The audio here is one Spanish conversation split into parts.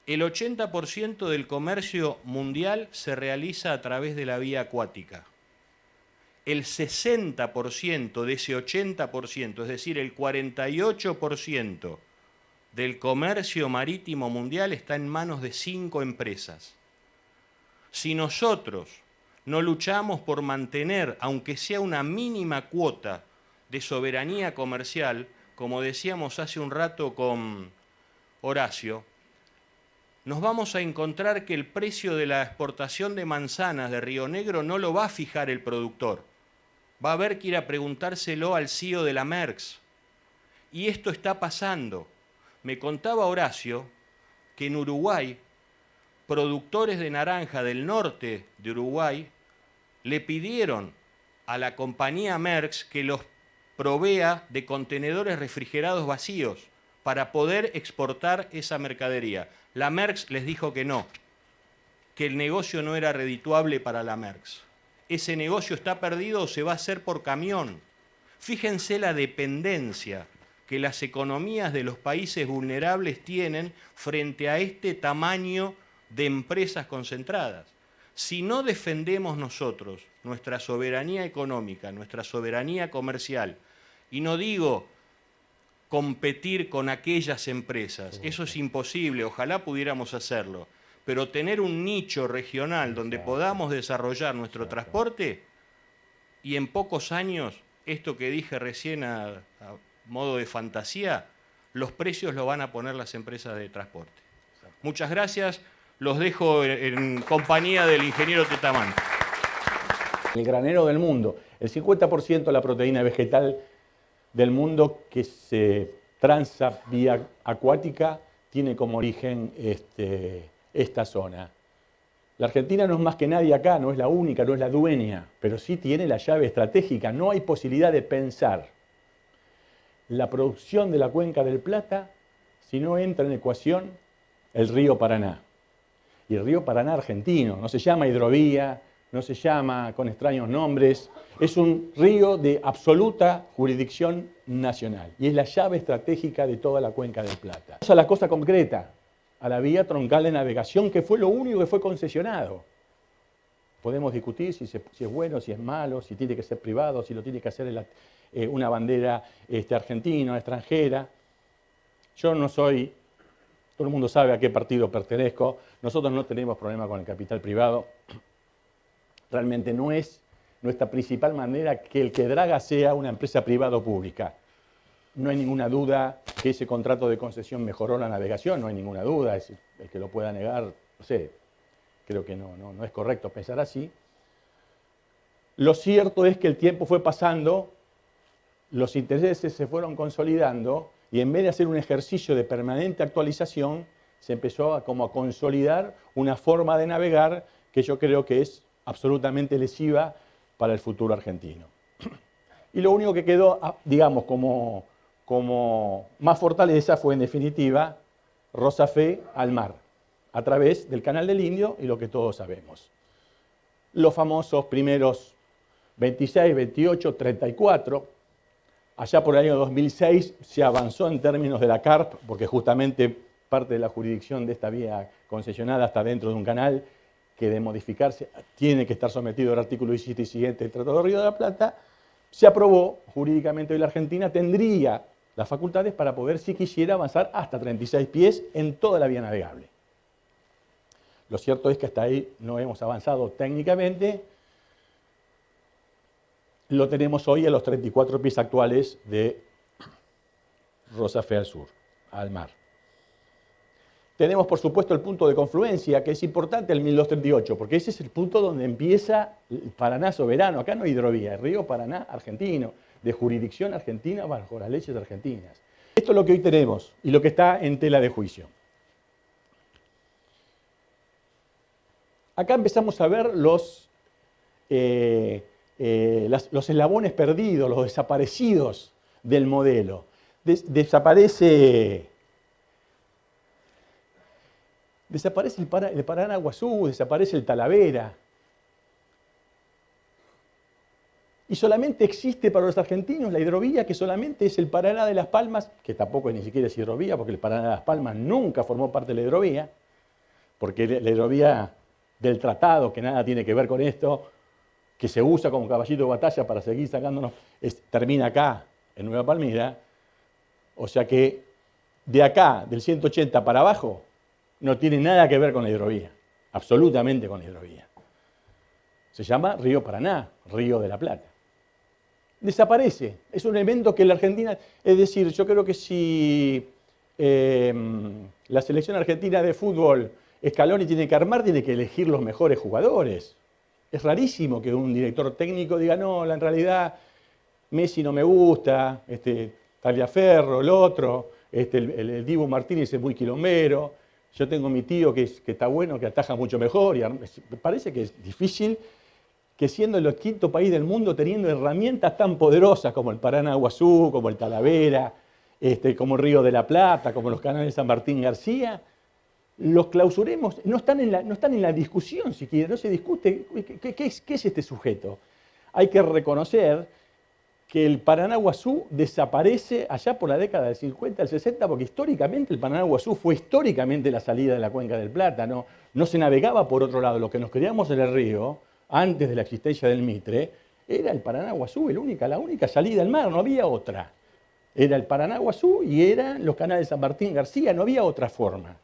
El 80% del comercio mundial se realiza a través de la vía acuática. El 60% de ese 80%, es decir, el 48% del comercio marítimo mundial está en manos de 5 empresas. Si nosotros no luchamos por mantener, aunque sea una mínima cuota de soberanía comercial, como decíamos hace un rato con Horacio, nos vamos a encontrar que el precio de la exportación de manzanas de Río Negro no lo va a fijar el productor. Va a haber que ir a preguntárselo al CEO de la Merckx. Y esto está pasando. Me contaba Horacio que en Uruguay, productores de naranja del norte de Uruguay le pidieron a la compañía Merckx que los provea de contenedores refrigerados vacíos para poder exportar esa mercadería. La Merckx les dijo que no, que el negocio no era redituable para la Merckx. Ese negocio está perdido o se va a hacer por camión. Fíjense la dependencia que las economías de los países vulnerables tienen frente a este tamaño de empresas concentradas. Si no defendemos nosotros nuestra soberanía económica, nuestra soberanía comercial, y no digo competir con aquellas empresas, eso es imposible, ojalá pudiéramos hacerlo, pero tener un nicho regional donde podamos desarrollar nuestro transporte y en pocos años, esto que dije recién a modo de fantasía, los precios lo van a poner las empresas de transporte. Muchas gracias, los dejo en compañía del ingeniero Tetamán. El granero del mundo, el 50% de la proteína vegetal del mundo que se transa vía acuática tiene como origen esta zona. La Argentina no es más que nadie acá, no es la única, no es la dueña, pero sí tiene la llave estratégica. No hay posibilidad de pensar la producción de la Cuenca del Plata si no entra en ecuación el río Paraná. Y el río Paraná argentino, no se llama hidrovía, no se llama con extraños nombres, es un río de absoluta jurisdicción nacional y es la llave estratégica de toda la Cuenca del Plata. Vamos a la cosa concreta, a la vía troncal de navegación, que fue lo único que fue concesionado. Podemos discutir si es bueno, si es malo, si tiene que ser privado, si lo tiene que hacer una bandera argentina, extranjera. Yo no soy, todo el mundo sabe a qué partido pertenezco, nosotros no tenemos problema con el capital privado. Realmente no es nuestra principal manera que el que draga sea una empresa privada o pública. No hay ninguna duda que ese contrato de concesión mejoró la navegación, no hay ninguna duda, el que lo pueda negar, no sé, creo que no es correcto pensar así. Lo cierto es que el tiempo fue pasando, los intereses se fueron consolidando y en vez de hacer un ejercicio de permanente actualización, se empezó a consolidar una forma de navegar que yo creo que es absolutamente lesiva para el futuro argentino. Y lo único que quedó, digamos, como más fortaleza fue, en definitiva, Rosafé al mar, a través del Canal del Indio y lo que todos sabemos. Los famosos primeros 26, 28, 34, allá por el año 2006 se avanzó en términos de la CARP, porque justamente parte de la jurisdicción de esta vía concesionada está dentro de un canal que de modificarse tiene que estar sometido al artículo 17 y siguiente del Tratado de Río de la Plata, se aprobó jurídicamente hoy la Argentina tendría las facultades para poder, si quisiera, avanzar hasta 36 pies en toda la vía navegable. Lo cierto es que hasta ahí no hemos avanzado técnicamente. Lo tenemos hoy a los 34 pies actuales de Rosafé al sur, al mar. Tenemos, por supuesto, el punto de confluencia, que es importante, el 1238, porque ese es el punto donde empieza el Paraná soberano. Acá no hay hidrovía, el río Paraná argentino, de jurisdicción argentina bajo las leyes argentinas. Esto es lo que hoy tenemos y lo que está en tela de juicio. Acá empezamos a ver los eslabones perdidos, los desaparecidos del modelo. Desaparece el Paraná-Guazú, desaparece el Talavera. Y solamente existe para los argentinos la hidrovía, que solamente es el Paraná de Las Palmas, que tampoco ni siquiera es hidrovía, porque el Paraná de Las Palmas nunca formó parte de la hidrovía, porque la hidrovía del tratado, que nada tiene que ver con esto, que se usa como caballito de batalla para seguir sacándonos, termina acá, en Nueva Palmira. O sea que de acá, del 180 para abajo, no tiene nada que ver con la hidrovía, absolutamente con la hidrovía. Se llama Río Paraná, Río de la Plata. Desaparece, es un evento que la Argentina, es decir, yo creo que si la selección argentina de fútbol, Scaloni tiene que armar, tiene que elegir los mejores jugadores. Es rarísimo que un director técnico diga, no, en realidad Messi no me gusta, Tagliaferro, el otro, el Dibu Martínez es muy quilombero, yo tengo mi tío que está bueno, que ataja mucho mejor, y me parece que es difícil que siendo el quinto país del mundo, teniendo herramientas tan poderosas como el Paraná-Iguazú, como el Talavera, como el Río de la Plata, como los canales San Martín García, los clausuremos, no están en la discusión siquiera, no se discute qué es este sujeto. Hay que reconocer que el Paraná-Iguazú desaparece allá por la década del 50, del 60, porque históricamente el Paraná-Iguazú fue históricamente la salida de la cuenca del Plata, no se navegaba por otro lado. Lo que nos criamos en el río, antes de la existencia del Mitre, era el Paraná-Iguazú, la única salida al mar, no había otra. Era el Paraná-Iguazú y eran los canales San Martín García, no había otra forma.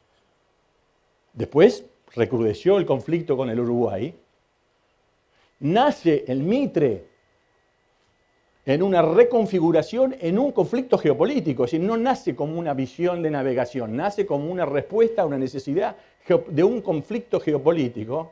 Después recrudeció el conflicto con el Uruguay. Nace el Mitre en una reconfiguración, en un conflicto geopolítico. Es decir, no nace como una visión de navegación, nace como una respuesta a una necesidad de un conflicto geopolítico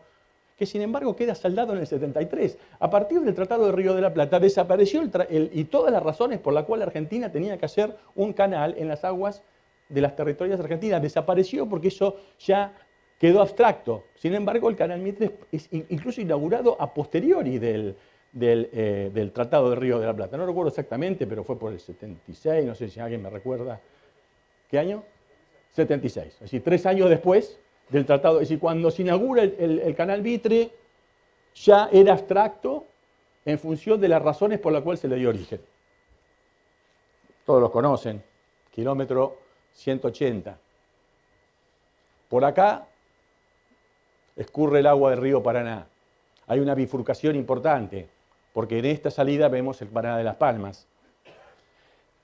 que sin embargo queda saldado en el 73. A partir del Tratado de Río de la Plata desapareció y todas las razones por las cuales Argentina tenía que hacer un canal en las aguas de las territorias argentinas. Desapareció porque eso ya quedó abstracto. Sin embargo, el canal Mitre es incluso inaugurado a posteriori del Tratado de Río de la Plata. No recuerdo exactamente, pero fue por el 76, no sé si alguien me recuerda. ¿Qué año? 76. Es decir, 3 años después del tratado. Es decir, cuando se inaugura el canal Mitre, ya era abstracto en función de las razones por las cuales se le dio origen. Todos los conocen. Kilómetro 180. Por acá escurre el agua del río Paraná. Hay una bifurcación importante, porque en esta salida vemos el Paraná de las Palmas.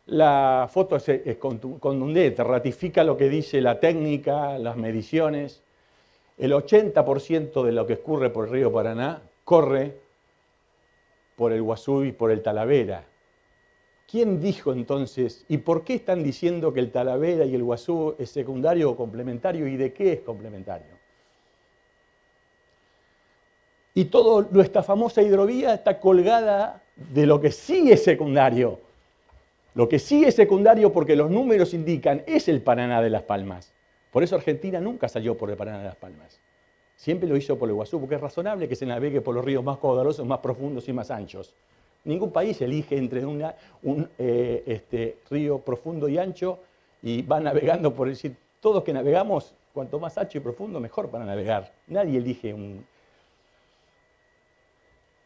La foto es contundente, ratifica lo que dice la técnica, las mediciones. El 80% de lo que escurre por el río Paraná corre por el Iguazú y por el Talavera. ¿Quién dijo entonces, y por qué están diciendo que el Talavera y el Iguazú es secundario o complementario, y de qué es complementario? Y toda nuestra famosa hidrovía está colgada de lo que sí es secundario. Lo que sí es secundario, porque los números indican, es el Paraná de las Palmas. Por eso Argentina nunca salió por el Paraná de las Palmas. Siempre lo hizo por el Iguazú, porque es razonable que se navegue por los ríos más caudalosos, más profundos y más anchos. Ningún país elige entre un río profundo y ancho y va navegando por decir, todos que navegamos, cuanto más ancho y profundo, mejor para navegar. Nadie elige un...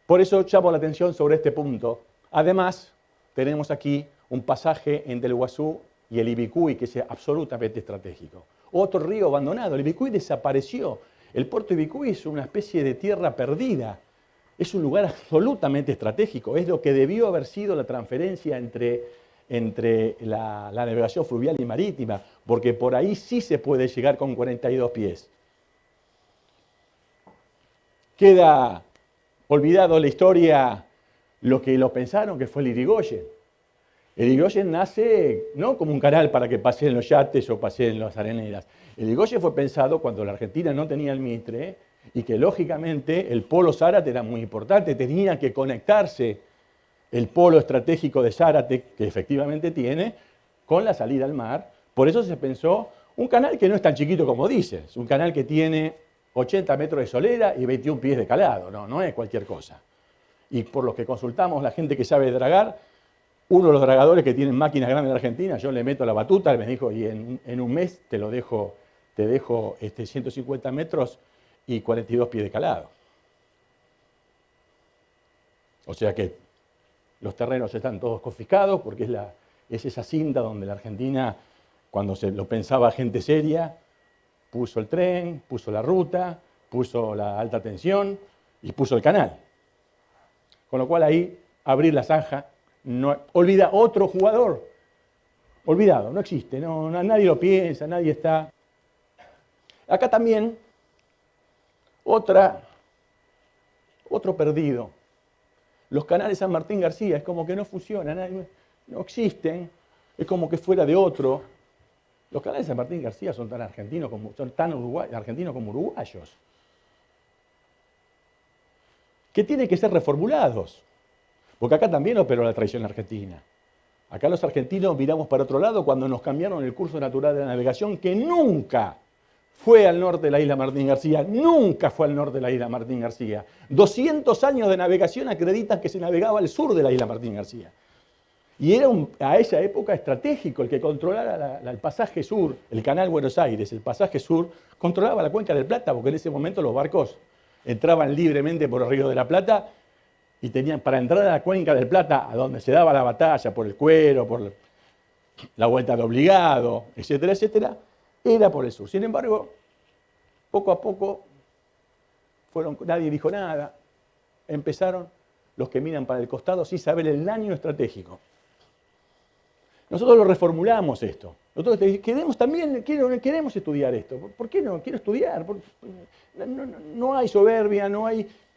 Por eso llamo la atención sobre este punto. Además, tenemos aquí un pasaje entre el Iguazú y el Ibicuy, que es absolutamente estratégico. Otro río abandonado, el Ibicuy desapareció. El puerto de Ibicuy es una especie de tierra perdida. Es un lugar absolutamente estratégico. Es lo que debió haber sido la transferencia entre la navegación fluvial y marítima, porque por ahí sí se puede llegar con 42 pies. Queda olvidado la historia lo que lo pensaron, que fue el Irigoyen. El Irigoyen nace no como un canal para que paseen los yates o paseen las areneras. El Irigoyen fue pensado cuando la Argentina no tenía el Mitre y que lógicamente el polo Zárate era muy importante, tenía que conectarse el polo estratégico de Zárate, que efectivamente tiene, con la salida al mar. Por eso se pensó un canal que no es tan chiquito como dices, un canal que tiene 80 metros de solera y 21 pies de calado, no es cualquier cosa. Y por lo que consultamos, la gente que sabe dragar, uno de los dragadores que tienen máquinas grandes en Argentina, yo le meto la batuta, me dijo, y en un mes te dejo 150 metros y 42 pies de calado. O sea que los terrenos están todos confiscados porque es esa cinta donde la Argentina, cuando se lo pensaba gente seria, puso el tren, puso la ruta, puso la alta tensión y puso el canal. Con lo cual ahí abrir la zanja, olvida otro jugador, olvidado, no existe, nadie lo piensa, nadie está. Acá también otro perdido. Los canales San Martín García, es como que no funcionan, no existen, es como que fuera de otro. Los canales San Martín García son tan argentinos como uruguayos, que tienen que ser reformulados, porque acá también operó la tradición argentina. Acá los argentinos miramos para otro lado cuando nos cambiaron el curso natural de la navegación, que nunca fue al norte de la isla Martín García, nunca fue al norte de la isla Martín García. 200 años de navegación acreditan que se navegaba al sur de la isla Martín García. Y era a esa época estratégico el que controlara el pasaje sur, el canal Buenos Aires, el pasaje sur, controlaba la cuenca del Plata, porque en ese momento los barcos entraban libremente por el Río de la Plata y tenían para entrar a la cuenca del Plata, a donde se daba la batalla por el Cuero, por la Vuelta de Obligado, etcétera, etcétera, era por el sur. Sin embargo, poco a poco nadie dijo nada, empezaron los que miran para el costado sin saber el daño estratégico. Nosotros lo reformulamos esto. Nosotros queremos estudiar esto. ¿Por qué no? Quiero estudiar. No hay soberbia,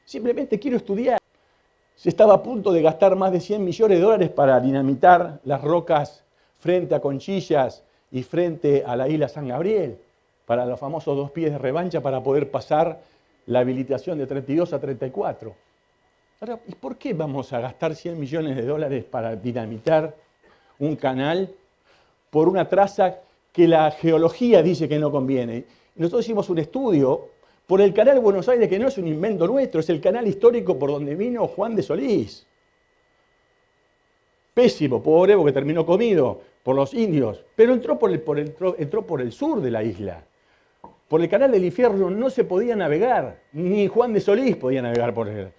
simplemente quiero estudiar. Se estaba a punto de gastar más de 100 millones de dólares para dinamitar las rocas frente a Conchillas y frente a la isla San Gabriel, para los famosos 2 pies de revancha, para poder pasar la habilitación de 32 a 34. Ahora, ¿y por qué vamos a gastar 100 millones de dólares para dinamitar un canal por una traza que la geología dice que no conviene? Nosotros hicimos un estudio por el canal Buenos Aires, que no es un invento nuestro, es el canal histórico por donde vino Juan de Solís. Pésimo, pobre, porque terminó comido por los indios, pero entró por el sur de la isla. Por el canal del Infierno no se podía navegar, ni Juan de Solís podía navegar por él.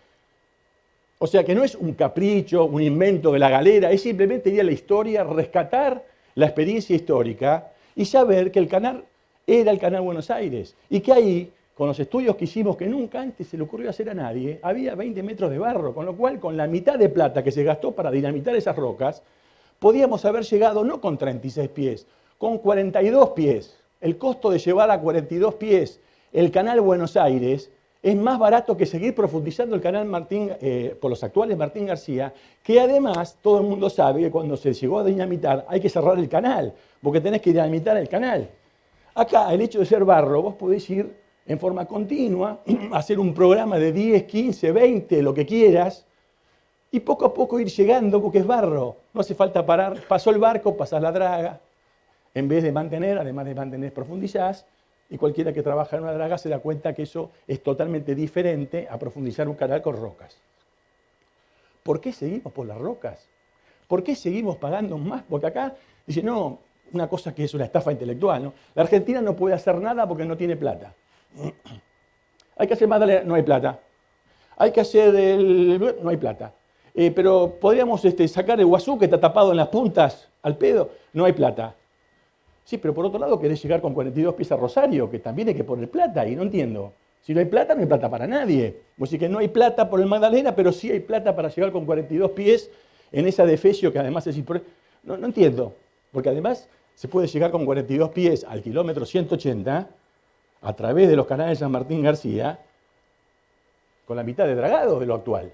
O sea que no es un capricho, un invento de la galera, es simplemente ir a la historia, rescatar la experiencia histórica y saber que el canal era el canal Buenos Aires. Y que ahí, con los estudios que hicimos, que nunca antes se le ocurrió hacer a nadie, había 20 metros de barro, con lo cual, con la mitad de plata que se gastó para dinamitar esas rocas, podíamos haber llegado no con 36 pies, con 42 pies. El costo de llevar a 42 pies el canal Buenos Aires es más barato que seguir profundizando el canal Martín, por los actuales Martín García, que además todo el mundo sabe que cuando se llegó a dinamitar hay que cerrar el canal, porque tenés que dinamitar el canal. Acá, el hecho de ser barro, vos podés ir en forma continua, hacer un programa de 10, 15, 20, lo que quieras, y poco a poco ir llegando, porque es barro. No hace falta parar, pasó el barco, pasás la draga. En vez de mantener, además de mantener, profundizás, y cualquiera que trabaja en una draga se da cuenta que eso es totalmente diferente a profundizar un canal con rocas. ¿Por qué seguimos por las rocas? ¿Por qué seguimos pagando más? Porque acá dice, no, una cosa que es una estafa intelectual, ¿no? La Argentina no puede hacer nada porque no tiene plata. Hay que hacer Magdalena, no hay plata. Hay que hacer no hay plata. Pero podríamos sacar el Guazú que está tapado en las puntas al pedo, no hay plata. Sí, pero por otro lado querés llegar con 42 pies a Rosario, que también hay que poner plata, y no entiendo. Si no hay plata, no hay plata para nadie. Vos decís que no hay plata por el Magdalena, pero sí hay plata para llegar con 42 pies en esa defecio que además es... No entiendo, porque además se puede llegar con 42 pies al kilómetro 180 a través de los canales San Martín García con la mitad de dragado de lo actual.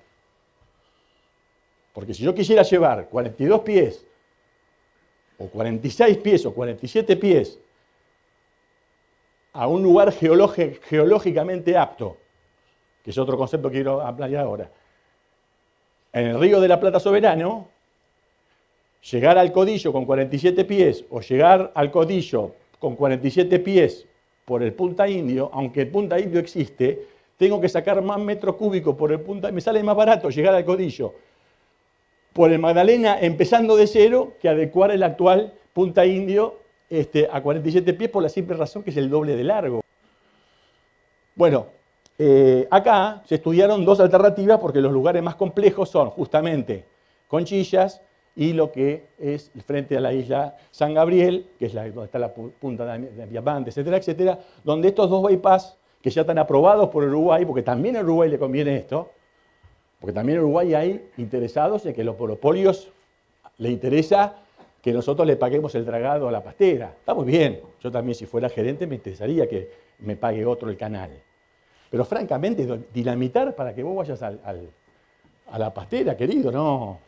Porque si yo quisiera llevar 42 pies o 46 pies o 47 pies a un lugar geológicamente apto, que es otro concepto que quiero hablar ahora, en el Río de la Plata soberano, llegar al Codillo con 47 pies o llegar al Codillo con 47 pies por el Punta Indio, aunque el Punta Indio existe, tengo que sacar más metros cúbicos por el Punta Indio, me sale más barato llegar al Codillo por el Magdalena empezando de cero que adecuar el actual Punta Indio a 47 pies por la simple razón que es el doble de largo. Bueno, acá se estudiaron 2 alternativas porque los lugares más complejos son justamente Conchillas y lo que es frente a la isla San Gabriel, que es donde está la punta de Diamante, etcétera, etcétera, donde estos dos bypass, que ya están aprobados por Uruguay, porque también a Uruguay le conviene esto, porque también en Uruguay hay interesados en que los monopolios le interesa que nosotros le paguemos el dragado a la pastera. Está muy bien, yo también si fuera gerente me interesaría que me pague otro el canal. Pero francamente, dinamitar para que vos vayas a la pastera, querido, no.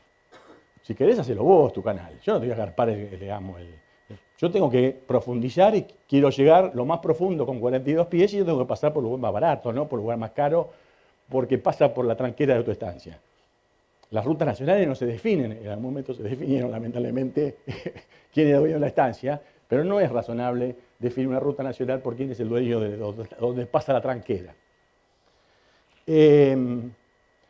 Si querés, hacelo vos, tu canal. Yo no te voy a agarpar, yo tengo que profundizar y quiero llegar lo más profundo con 42 pies y yo tengo que pasar por el lugar más barato, no por el lugar más caro, porque pasa por la tranquera de tu estancia. Las rutas nacionales no se definen, en algún momento se definieron lamentablemente quién era el dueño de la estancia, pero no es razonable definir una ruta nacional por quién es el dueño de donde pasa la tranquera.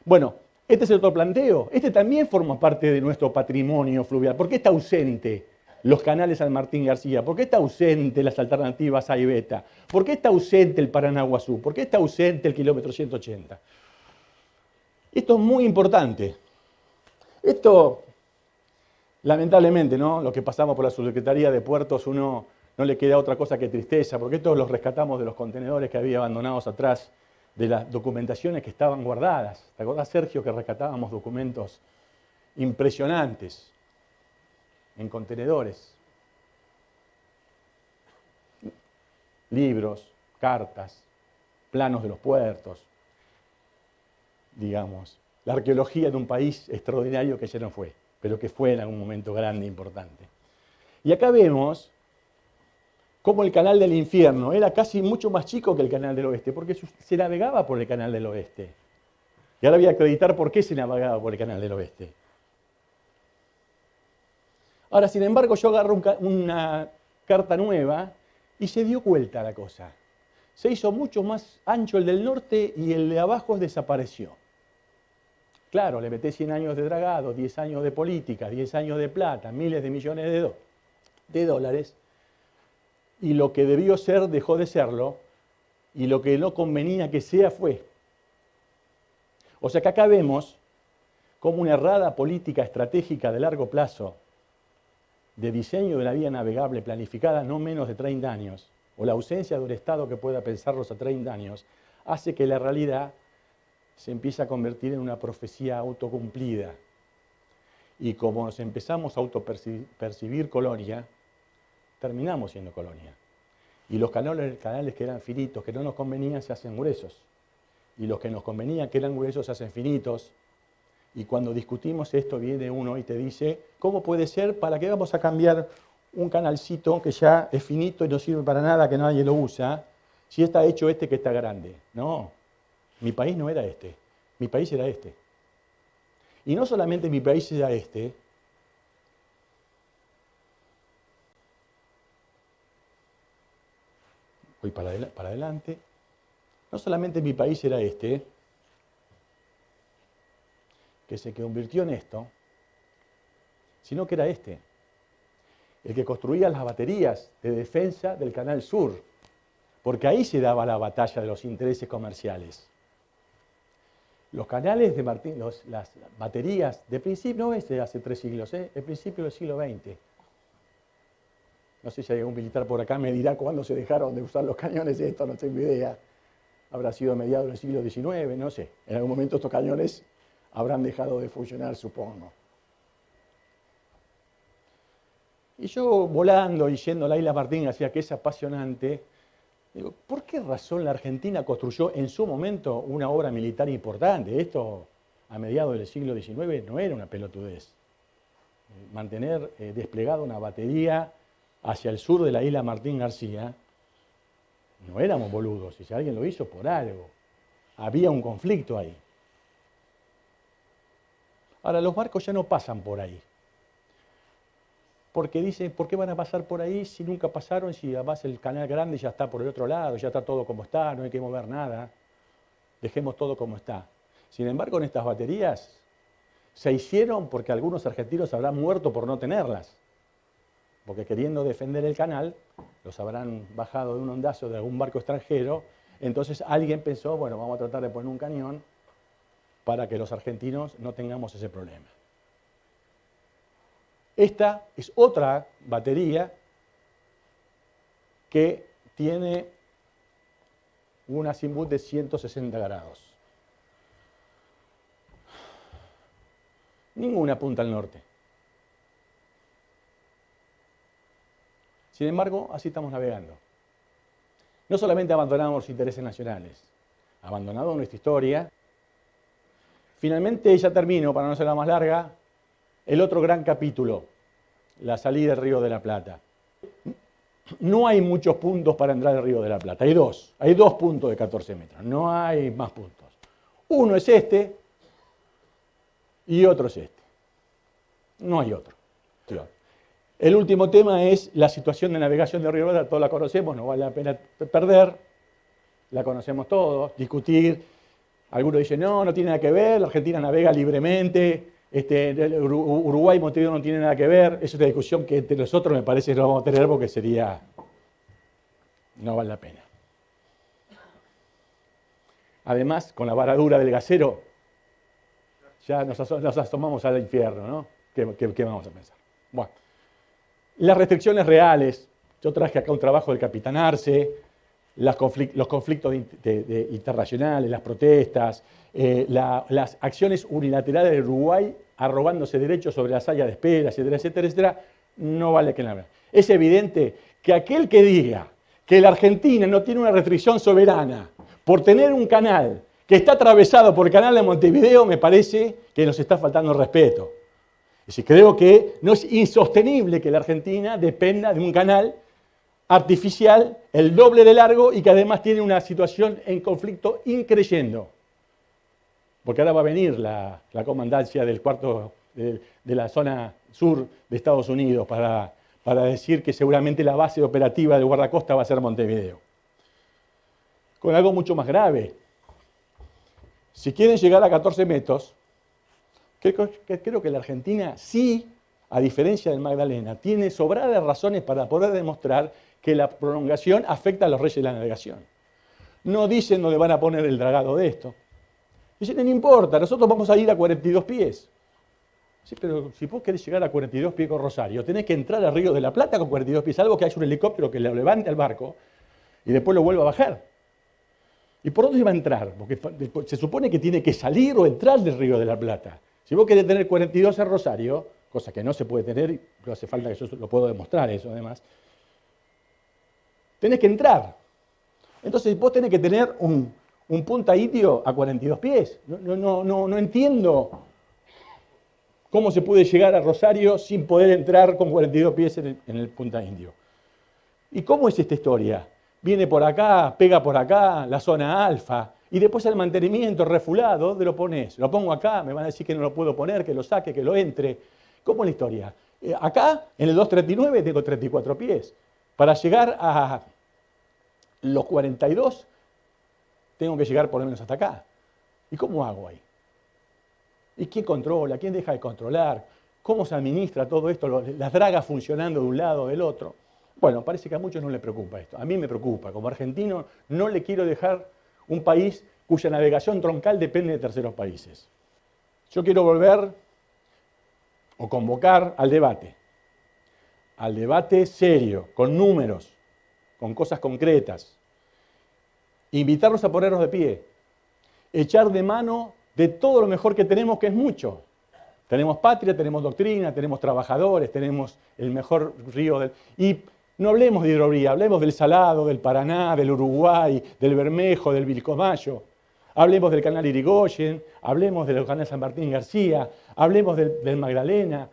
Bueno, este es el otro planteo. Este también forma parte de nuestro patrimonio fluvial. ¿Por qué está ausente los canales San Martín García? ¿Por qué está ausente las alternativas A y Beta? ¿Por qué está ausente el Paranaguazú? ¿Por qué está ausente el kilómetro 180? Esto es muy importante. Esto, lamentablemente, ¿no? Los que pasamos por la Subsecretaría de Puertos, uno no le queda otra cosa que tristeza, porque estos los rescatamos de los contenedores que había abandonados atrás, de las documentaciones que estaban guardadas. ¿Te acordás, Sergio, que rescatábamos documentos impresionantes en contenedores? Libros, cartas, planos de los puertos, digamos. La arqueología de un país extraordinario que ya no fue, pero que fue en algún momento grande e importante. Y acá vemos cómo el Canal del Infierno era casi mucho más chico que el Canal del Oeste, porque se navegaba por el Canal del Oeste. Y ahora voy a acreditar por qué se navegaba por el Canal del Oeste. Ahora, sin embargo, yo agarro una carta nueva y se dio vuelta la cosa. Se hizo mucho más ancho el del norte y el de abajo desapareció. Claro, le meté 100 años de dragado, 10 años de política, 10 años de plata, miles de millones de dólares, y lo que debió ser dejó de serlo, y lo que no convenía que sea fue. O sea que acá vemos cómo una errada política estratégica de largo plazo, de diseño de la vía navegable planificada no menos de 30 años, o la ausencia de un Estado que pueda pensarlos a 30 años, hace que la realidad se empiece a convertir en una profecía autocumplida. Y como nos empezamos a autopercibir colonia, terminamos siendo colonia. Y los canales que eran finitos, que no nos convenían, se hacen gruesos. Y los que nos convenían, que eran gruesos, se hacen finitos. Y cuando discutimos esto, viene uno y te dice, ¿cómo puede ser? ¿Para qué vamos a cambiar un canalcito que ya es finito y no sirve para nada, que nadie lo usa, si está hecho este que está grande? No, mi país no era este, mi país era este. Y no solamente mi país era este, voy para adelante, no solamente mi país era este, que se convirtió en esto, sino que era este, el que construía las baterías de defensa del Canal Sur, porque ahí se daba la batalla de los intereses comerciales. Los canales de Martín, las baterías de principio, no es de hace 3 siglos, el principio del siglo XX. No sé si hay algún militar por acá, me dirá cuándo se dejaron de usar los cañones de esto, no tengo idea. Habrá sido a mediados del siglo XIX, no sé. En algún momento estos cañones habrán dejado de funcionar, supongo. Y yo volando y yendo a la isla Martín García, que es apasionante, digo, ¿por qué razón la Argentina construyó en su momento una obra militar importante? Esto a mediados del siglo XIX no era una pelotudez. Mantener desplegada una batería hacia el sur de la isla Martín García, no éramos boludos, y si alguien lo hizo por algo, había un conflicto ahí. Ahora, los barcos ya no pasan por ahí. Porque dicen, ¿por qué van a pasar por ahí si nunca pasaron? Si además el canal grande ya está por el otro lado, ya está todo como está, no hay que mover nada. Dejemos todo como está. Sin embargo, en estas baterías se hicieron porque algunos argentinos habrán muerto por no tenerlas. Porque queriendo defender el canal, los habrán bajado de un hondazo de algún barco extranjero. Entonces alguien pensó, bueno, vamos a tratar de poner un cañón para que los argentinos no tengamos ese problema. Esta es otra batería que tiene un azimut de 160 grados. Ninguna apunta al norte. Sin embargo, así estamos navegando. No solamente abandonamos los intereses nacionales, abandonado nuestra historia. Finalmente, ya termino, para no ser la más larga, el otro gran capítulo, la salida del Río de la Plata. No hay muchos puntos para entrar al Río de la Plata, hay dos puntos de 14 metros, no hay más puntos. Uno es este y otro es este, no hay otro. El último tema es la situación de navegación del Río de la Plata, todos la conocemos, no vale la pena perder, la conocemos todos, discutir. Algunos dicen, no tiene nada que ver, la Argentina navega libremente, Uruguay y Montevideo no tienen nada que ver. Es una discusión que entre nosotros me parece que no vamos a tener porque no vale la pena. Además, con la varadura del gasero, ya nos asomamos al infierno, ¿no? ¿Qué vamos a pensar? Bueno, las restricciones reales, yo traje acá un trabajo del capitán Arce, los conflictos internacionales, las protestas, las acciones unilaterales de Uruguay arrogándose derechos sobre la saya de espera, etcétera, etcétera, etcétera, no vale que nada. Es evidente que aquel que diga que la Argentina no tiene una restricción soberana por tener un canal que está atravesado por el canal de Montevideo, me parece que nos está faltando el respeto. Es decir, creo que no es insostenible que la Argentina dependa de un canal artificial, el doble de largo y que además tiene una situación en conflicto increyendo. Porque ahora va a venir la comandancia del cuarto de la zona sur de Estados Unidos para decir que seguramente la base operativa del guardacosta va a ser Montevideo. Con algo mucho más grave. Si quieren llegar a 14 metros, creo que la Argentina sí, a diferencia del Magdalena, tiene sobradas razones para poder demostrar que la prolongación afecta a los reyes de la navegación. No dicen dónde van a poner el dragado de esto. Dicen, no importa, nosotros vamos a ir a 42 pies. Sí, pero si vos querés llegar a 42 pies con Rosario, tenés que entrar al Río de la Plata con 42 pies, algo que haya un helicóptero que lo levante al barco y después lo vuelva a bajar. ¿Y por dónde va a entrar? Porque se supone que tiene que salir o entrar del Río de la Plata. Si vos querés tener 42 en Rosario, cosa que no se puede tener, pero hace falta que yo lo puedo demostrar eso además, tenés que entrar. Entonces vos tenés que tener un punta indio a 42 pies. No entiendo cómo se puede llegar a Rosario sin poder entrar con 42 pies en el punta indio. ¿Y cómo es esta historia? Viene por acá, pega por acá, la zona alfa, y después el mantenimiento refulado, ¿dónde lo pones? Lo pongo acá, me van a decir que no lo puedo poner, que lo saque, que lo entre. ¿Cómo es la historia? Acá, en el 239, tengo 34 pies. Para llegar a los 42, tengo que llegar por lo menos hasta acá. ¿Y cómo hago ahí? ¿Y quién controla? ¿Quién deja de controlar? ¿Cómo se administra todo esto? Las dragas funcionando de un lado o del otro. Bueno, parece que a muchos no les preocupa esto. A mí me preocupa. Como argentino no le quiero dejar un país cuya navegación troncal depende de terceros países. Yo quiero volver o convocar al debate serio, con números, con cosas concretas. Invitarlos a ponernos de pie, echar de mano de todo lo mejor que tenemos, que es mucho. Tenemos patria, tenemos doctrina, tenemos trabajadores, tenemos el mejor río del... Y no hablemos de hidrovía, hablemos del Salado, del Paraná, del Uruguay, del Bermejo, del Vilcomayo. Hablemos del canal Irigoyen, hablemos del canal San Martín García, hablemos del Magdalena.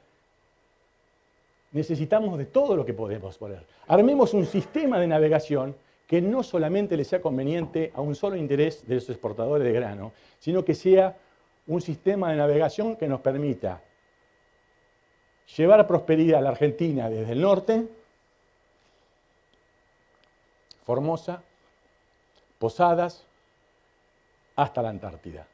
Necesitamos de todo lo que podemos poner. Armemos un sistema de navegación que no solamente le sea conveniente a un solo interés de los exportadores de grano, sino que sea un sistema de navegación que nos permita llevar prosperidad a la Argentina desde el norte, Formosa, Posadas, hasta la Antártida.